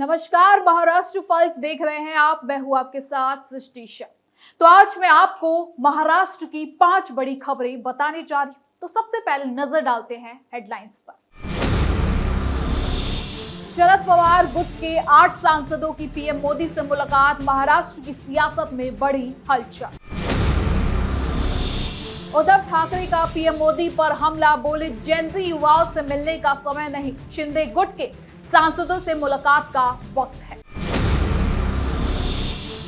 नमस्कार, महाराष्ट्र फाइल्स देख रहे हैं आप। मैं हूं आपके साथ सृष्टि शाह। तो आज मैं आपको महाराष्ट्र की 5 बड़ी खबरें बताने जा रही हूं। तो सबसे पहले नजर डालते हैं हेडलाइंस पर। शरद पवार गुट के 8 सांसदों की पीएम मोदी से मुलाकात, महाराष्ट्र की सियासत में बड़ी हलचल। उद्धव ठाकरे का पीएम मोदी पर हमला, बोले जेनजी युवाओं से मिलने का समय नहीं, शिंदे गुट के सांसदों से मुलाकात का वक्त है।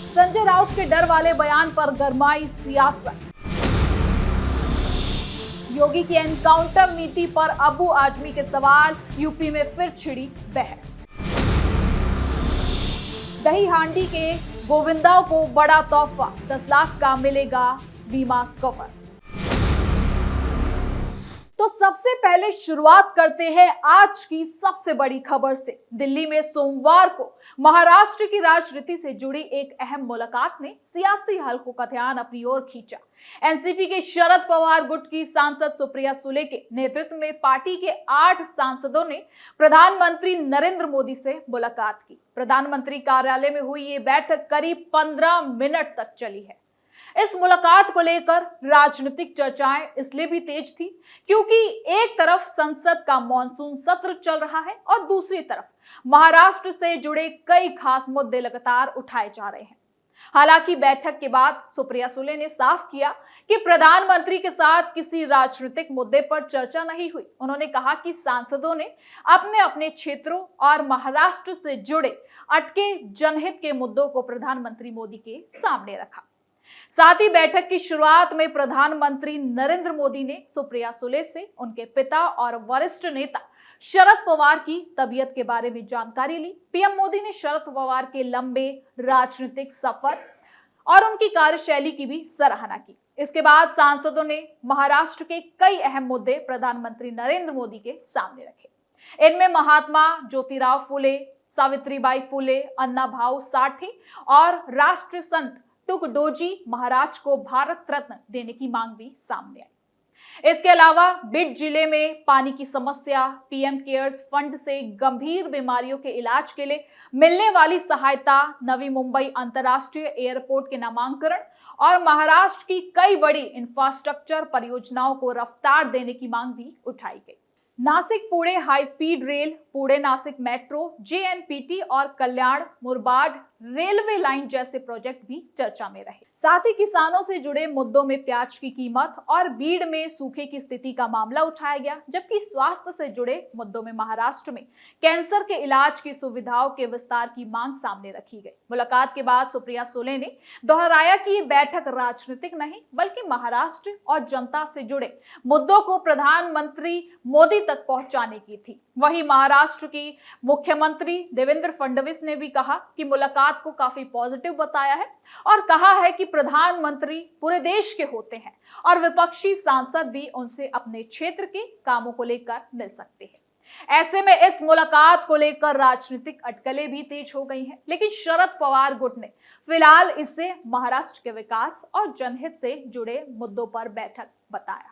संजय राउत के डर वाले बयान पर गरमाई सियासत। योगी की एनकाउंटर नीति पर अबू आजमी के सवाल, यूपी में फिर छिड़ी बहस। दही हांडी के गोविंदा को बड़ा तोहफा, 10 लाख का मिलेगा बीमा कवर। तो सबसे पहले शुरुआत करते हैं आज की सबसे बड़ी खबर से। दिल्ली में सोमवार को महाराष्ट्र की राजनीति से जुड़ी एक अहम मुलाकात ने सियासी हलकों का ध्यान अपनी ओर खींचा। एनसीपी के शरद पवार गुट की सांसद सुप्रिया सुले के नेतृत्व में पार्टी के 8 सांसदों ने प्रधानमंत्री नरेंद्र मोदी से मुलाकात की। प्रधानमंत्री कार्यालय में हुई ये बैठक करीब 15 मिनट तक चली है। इस मुलाकात को लेकर राजनीतिक चर्चाएं इसलिए भी तेज थी क्योंकि एक तरफ संसद का मॉनसून सत्र चल रहा है और दूसरी तरफ महाराष्ट्र से जुड़े कई खास मुद्दे लगातार उठाए जा रहे हैं। हालांकि बैठक के बाद सुप्रिया सुले ने साफ किया कि प्रधानमंत्री के साथ किसी राजनीतिक मुद्दे पर चर्चा नहीं हुई। उन्होंने कहा कि सांसदों ने अपने अपने क्षेत्रों और महाराष्ट्र से जुड़े अटके जनहित के मुद्दों को प्रधानमंत्री मोदी के सामने रखा। साथ ही बैठक की शुरुआत में प्रधानमंत्री नरेंद्र मोदी ने सुप्रिया सुले से उनके पिता और वरिष्ठ नेता शरद पवार की तबीयत के बारे में जानकारी ली। पीएम मोदी ने शरद पवार के लंबे राजनीतिक सफर और उनकी कार्यशैली की भी सराहना की। इसके बाद सांसदों ने महाराष्ट्र के कई अहम मुद्दे प्रधानमंत्री नरेंद्र मोदी के सामने रखे। इनमें महात्मा ज्योतिराव फुले, सावित्रीबाई फुले, अन्ना भाऊ साठे और राष्ट्र संत तुकडोजी महाराज को भारत रत्न देने की मांग भी सामने आई। इसके अलावा बीड जिले में पानी की समस्या, पीएम केयर्स फंड से गंभीर बीमारियों के इलाज के लिए मिलने वाली सहायता, नवी मुंबई अंतर्राष्ट्रीय एयरपोर्ट के नामांकन और महाराष्ट्र की कई बड़ी इंफ्रास्ट्रक्चर परियोजनाओं को रफ्तार देने की मांग भी उठाई गई। Nashik Pune high speed rail, Pune Nashik metro, JNPT और कल्याण मुरबाड रेलवे लाइन जैसे प्रोजेक्ट भी चर्चा में रहे। साथ ही किसानों से जुड़े मुद्दों में प्याज की कीमत और बीड़ में सूखे की स्थिति का मामला उठाया गया, जबकि स्वास्थ्य से जुड़े मुद्दों में महाराष्ट्र में कैंसर के इलाज की सुविधाओं के विस्तार की मांग सामने रखी गई। मुलाकात के बाद सुप्रिया सुले ने दोहराया कि ये बैठक राजनीतिक नहीं बल्कि महाराष्ट्र और जनता से जुड़े मुद्दों को प्रधानमंत्री मोदी तक पहुंचाने की थी। वहीं महाराष्ट्र की मुख्यमंत्री देवेंद्र फडणवीस ने भी कहा कि मुलाकात को काफी पॉजिटिव बताया है और कहा है कि प्रधानमंत्री पूरे देश के होते हैं और विपक्षी सांसद भी उनसे अपने क्षेत्र के कामों को लेकर मिल सकते हैं। ऐसे में इस मुलाकात को लेकर राजनीतिक अटकलें भी तेज हो गई हैं, लेकिन शरद पवार गुट ने फिलहाल इसे महाराष्ट्र के विकास और जनहित से जुड़े मुद्दों पर बैठक बताया।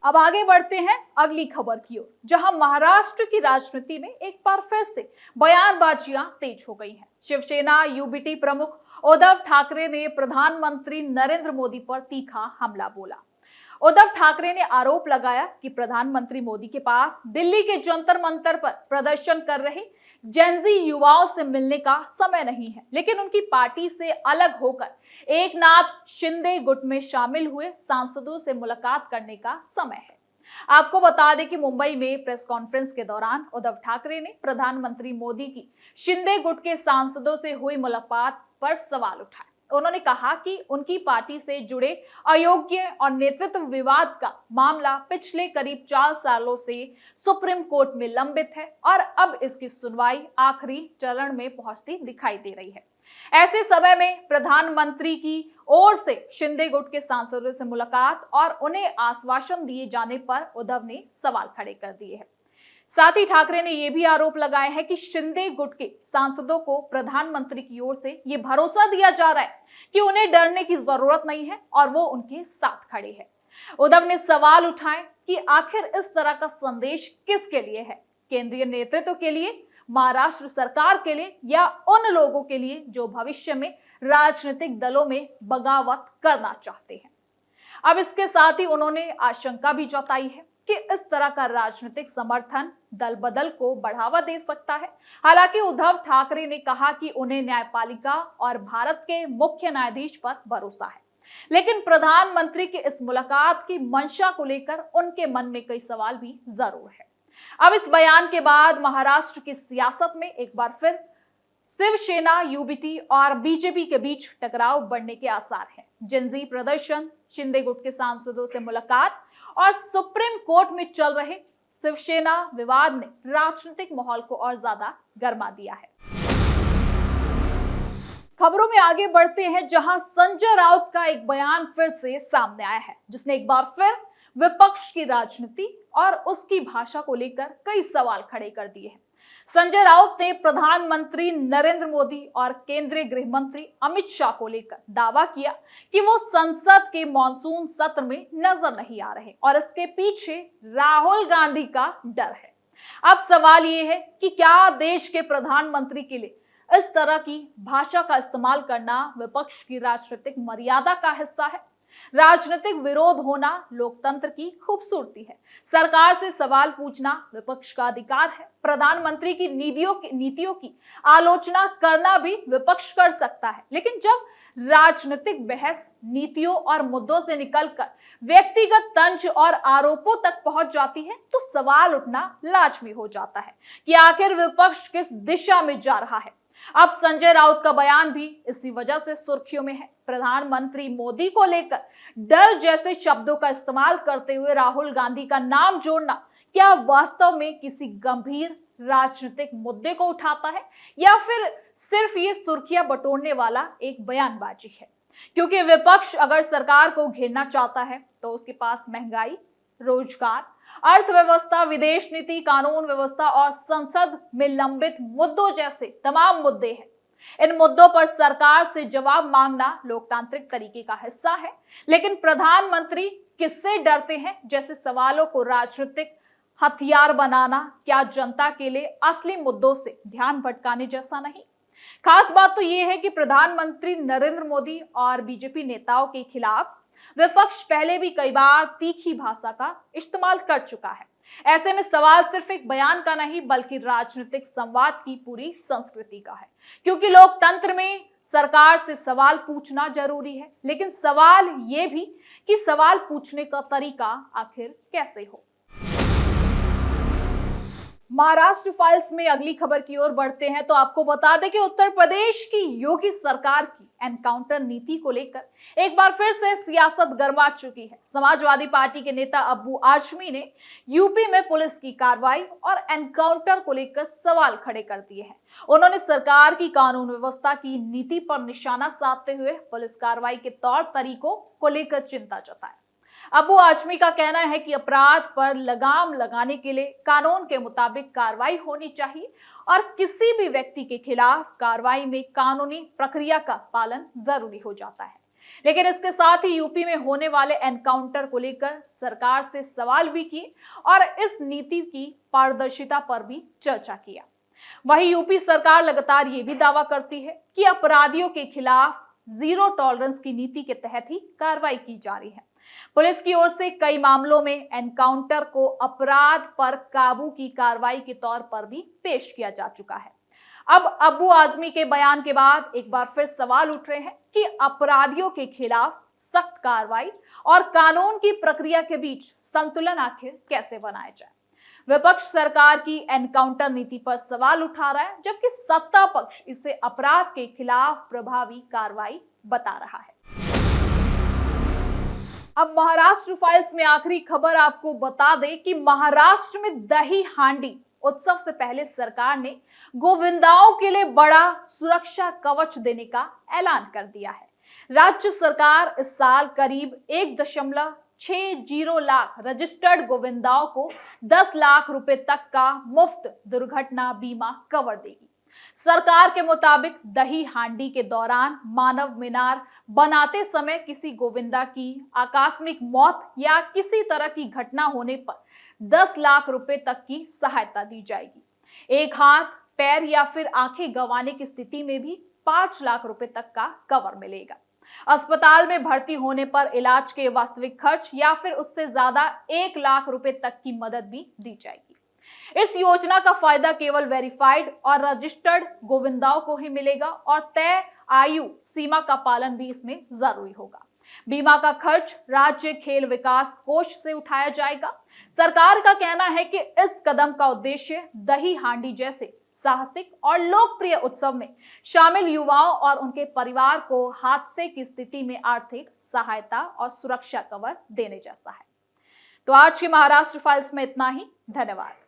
अब आगे बढ़ते हैं अगली खबर की ओर, जहां महाराष्ट्र की राजनीति में एक बार फिर से बयानबाजियां तेज हो गई हैं। शिवसेना यूबीटी प्रमुख उद्धव ठाकरे ने प्रधानमंत्री नरेंद्र मोदी पर तीखा हमला बोला। उद्धव ठाकरे ने आरोप लगाया कि प्रधानमंत्री मोदी के पास दिल्ली के जंतर मंतर पर प्रदर्शन कर रहे जेनजी युवाओं से मिलने का समय नहीं है, लेकिन उनकी पार्टी से अलग होकर एकनाथ शिंदे गुट में शामिल हुए सांसदों से मुलाकात करने का समय है। आपको बता दें कि मुंबई में प्रेस कॉन्फ्रेंस के दौरान उद्धव ठाकरे ने प्रधानमंत्री मोदी की शिंदे गुट के सांसदों से हुई मुलाकात पर सवाल उठाए। उन्होंने कहा कि उनकी पार्टी से जुड़े अयोग्य और नेतृत्व विवाद का मामला पिछले करीब 4 सालों से सुप्रीम कोर्ट में लंबित है और अब इसकी सुनवाई आखिरी चरण में पहुंचती दिखाई दे रही है। ऐसे समय में प्रधानमंत्री की ओर से शिंदे गुट के सांसदों से मुलाकात और उन्हें आश्वासन दिए जाने पर उद्धव ने सवाल खड़े कर दिए हैं। साथ ही ठाकरे ने यह भी आरोप लगाया है कि शिंदे गुट के सांसदों को प्रधानमंत्री की ओर से यह भरोसा दिया जा रहा है कि उन्हें डरने की जरूरत नहीं है और वो उनके साथ खड़े हैं। उद्धव ने सवाल उठाए कि आखिर इस तरह का संदेश किसके लिए है। केंद्रीय नेतृत्व के लिए, महाराष्ट्र सरकार के लिए या उन लोगों के लिए जो भविष्य में राजनीतिक दलों में बगावत करना चाहते हैं। अब इसके साथ ही उन्होंने आशंका भी जताई है कि इस तरह का राजनीतिक समर्थन दल बदल को बढ़ावा दे सकता है। हालांकि उद्धव ठाकरे ने कहा कि उन्हें न्यायपालिका और भारत के मुख्य न्यायाधीश पर भरोसा है, लेकिन प्रधानमंत्री की इस मुलाकात की मंशा को लेकर उनके मन में कई सवाल भी जरूर है। अब इस बयान के बाद महाराष्ट्र की सियासत में एक बार फिर शिवसेना, यूबीटी और बीजेपी के बीच टकराव बढ़ने के आसार हैं। जेनजी प्रदर्शन, शिंदे गुट के सांसदों से मुलाकात और सुप्रीम कोर्ट में चल रहे शिवसेना विवाद ने राजनीतिक माहौल को और ज्यादा गर्मा दिया है। खबरों में आगे बढ़ते हैं, जहां संजय राउत का एक बयान फिर से सामने आया है, जिसने एक बार फिर विपक्ष की राजनीति और उसकी भाषा को लेकर कई सवाल खड़े कर दिए हैं। संजय राउत ने प्रधानमंत्री नरेंद्र मोदी और केंद्रीय गृह मंत्री अमित शाह को लेकर दावा किया कि वो संसद के मॉनसून सत्र में नजर नहीं आ रहे और इसके पीछे राहुल गांधी का डर है। अब सवाल ये है कि क्या देश के प्रधानमंत्री के लिए इस तरह की भाषा का इस्तेमाल करना विपक्ष की राजनीतिक मर्यादा का हिस्सा है? राजनीतिक विरोध होना लोकतंत्र की खूबसूरती है। सरकार से सवाल पूछना विपक्ष का अधिकार है। प्रधानमंत्री की नीतियों की आलोचना करना भी विपक्ष कर सकता है, लेकिन जब राजनीतिक बहस नीतियों और मुद्दों से निकलकर व्यक्तिगत तंज और आरोपों तक पहुंच जाती है तो सवाल उठना लाजमी हो जाता है कि आखिर विपक्ष किस दिशा में जा रहा है। अब संजय राउत का बयान भी इसी वजह से सुर्खियों में है। प्रधानमंत्री मोदी को लेकर डर जैसे शब्दों का इस्तेमाल करते हुए राहुल गांधी का नाम जोड़ना क्या वास्तव में किसी गंभीर राजनीतिक मुद्दे को उठाता है या फिर सिर्फ ये सुर्खियां बटोरने वाला एक बयानबाजी है? क्योंकि विपक्ष अगर सरकार को घेरना चाहता है तो उसके पास महंगाई, रोजगार, अर्थव्यवस्था, विदेश नीति, कानून व्यवस्था और संसद में लंबित मुद्दों जैसे तमाम मुद्दे हैं। इन मुद्दों पर सरकार से जवाब मांगना लोकतांत्रिक तरीके का हिस्सा है, लेकिन प्रधानमंत्री किससे डरते हैं जैसे सवालों को राजनीतिक हथियार बनाना क्या जनता के लिए असली मुद्दों से ध्यान भटकाने जैसा नहीं? खास बात तो यह है कि प्रधानमंत्री नरेंद्र मोदी और बीजेपी नेताओं के खिलाफ विपक्ष पहले भी कई बार तीखी भाषा का इस्तेमाल कर चुका है। ऐसे में सवाल सिर्फ एक बयान का नहीं बल्कि राजनीतिक संवाद की पूरी संस्कृति का है, क्योंकि लोकतंत्र में सरकार से सवाल पूछना जरूरी है, लेकिन सवाल ये भी कि सवाल पूछने का तरीका आखिर कैसे हो। महाराष्ट्र फाइल्स में अगली खबर की ओर बढ़ते हैं तो आपको बता दें कि उत्तर प्रदेश की योगी सरकार की एनकाउंटर नीति को लेकर एक बार फिर से सियासत गर्मा चुकी है। समाजवादी पार्टी के नेता अब्बू आजमी ने यूपी में पुलिस की कार्रवाई और एनकाउंटर को लेकर सवाल खड़े कर दिए हैं। उन्होंने सरकार की कानून व्यवस्था की नीति पर निशाना साधते हुए पुलिस कार्रवाई के तौर तरीकों को लेकर चिंता जताई। अब्बू आजमी का कहना है कि अपराध पर लगाम लगाने के लिए कानून के मुताबिक कार्रवाई होनी चाहिए और किसी भी व्यक्ति के खिलाफ कार्रवाई में कानूनी प्रक्रिया का पालन जरूरी हो जाता है। लेकिन इसके साथ ही यूपी में होने वाले एनकाउंटर को लेकर सरकार से सवाल भी किए और इस नीति की पारदर्शिता पर भी चर्चा किया। वहीं यूपी सरकार लगातार ये भी दावा करती है कि अपराधियों के खिलाफ जीरो टॉलरेंस की नीति के तहत ही कार्रवाई की जा रही है। पुलिस की ओर से कई मामलों में एनकाउंटर को अपराध पर काबू की कार्रवाई के तौर पर भी पेश किया जा चुका है। अब अब्बू आजमी के बयान के बाद एक बार फिर सवाल उठ रहे हैं कि अपराधियों के खिलाफ सख्त कार्रवाई और कानून की प्रक्रिया के बीच संतुलन आखिर कैसे बनाया जाए। विपक्ष सरकार की एनकाउंटर नीति पर सवाल उठा रहा है, जबकि सत्ता पक्ष इसे अपराध के खिलाफ प्रभावी कार्रवाई बता रहा है। अब महाराष्ट्र फाइल्स में आखिरी खबर आपको बता दें कि महाराष्ट्र में दही हांडी उत्सव से पहले सरकार ने गोविंदाओं के लिए बड़ा सुरक्षा कवच देने का ऐलान कर दिया है। राज्य सरकार इस साल करीब 1.60 लाख रजिस्टर्ड गोविंदाओं को 10 लाख रुपए तक का मुफ्त दुर्घटना बीमा कवर देगी। सरकार के मुताबिक दही हांडी के दौरान मानव मीनार बनाते समय किसी गोविंदा की आकस्मिक मौत या किसी तरह की घटना होने पर 10 लाख रुपए तक की सहायता दी जाएगी। एक हाथ, पैर या फिर आंखें गंवाने की स्थिति में भी 5 लाख रुपए तक का कवर मिलेगा। अस्पताल में भर्ती होने पर इलाज के वास्तविक खर्च या फिर उससे ज्यादा 1 लाख रुपए तक की मदद भी दी जाएगी। इस योजना का फायदा केवल वेरीफाइड और रजिस्टर्ड गोविंदाओं को ही मिलेगा और तय आयु सीमा का पालन भी इसमें जरूरी होगा। बीमा का खर्च राज्य खेल विकास कोष से उठाया जाएगा। सरकार का कहना है कि इस कदम का उद्देश्य दही हांडी जैसे साहसिक और लोकप्रिय उत्सव में शामिल युवाओं और उनके परिवार को हादसे की स्थिति में आर्थिक सहायता और सुरक्षा कवर देने जैसा है। तो आज की महाराष्ट्र फाइल्स में इतना ही। धन्यवाद।